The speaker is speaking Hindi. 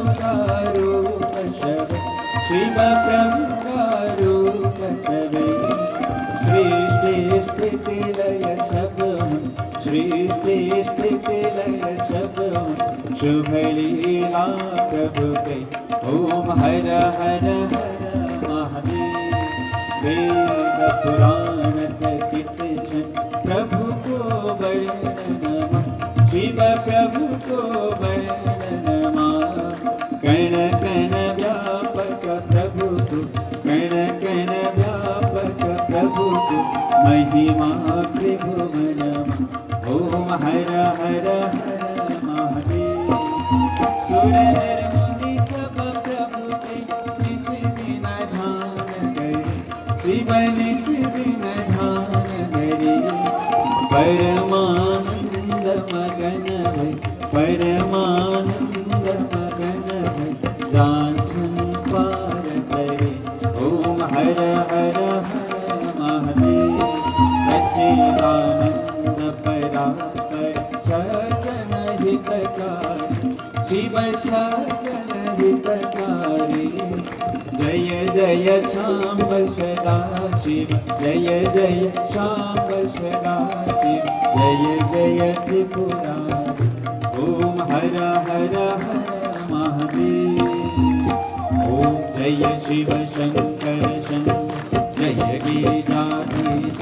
रूप शब शिव प्रभु का रूप सबे सृष्टि स्थिति लय सब सृष्टि स्थिति लय सब शुभ लीला प्रभु के ओम हर हर हर महादेव वेद पुराण कथित प्रभु को वर्णन शिव प्रभु को वर्णन कण कण व्यापक प्रभु को कण कण व्यापक प्रभु को महिमा त्रिभुवन ओम हर हर हर महादेव सुर नर मुनि सब प्रभु के निस दिन ध्यान करे शिव निस दिन ध्यान करे परमानंद मगन भय परमानंद मगन भय जांचन पार करे ओम हर हर हर महादेव सच्चिदानंद परापर सज्जन हितकारी शिव सज्जन हितकारी जय जय शांब सदा शिव जय जय शांब सदा शिव जय जय त्रिपुरारी ओम हर हर हर महादेव ओम जय शिव शंकर शंकर जय गिरिजाधीश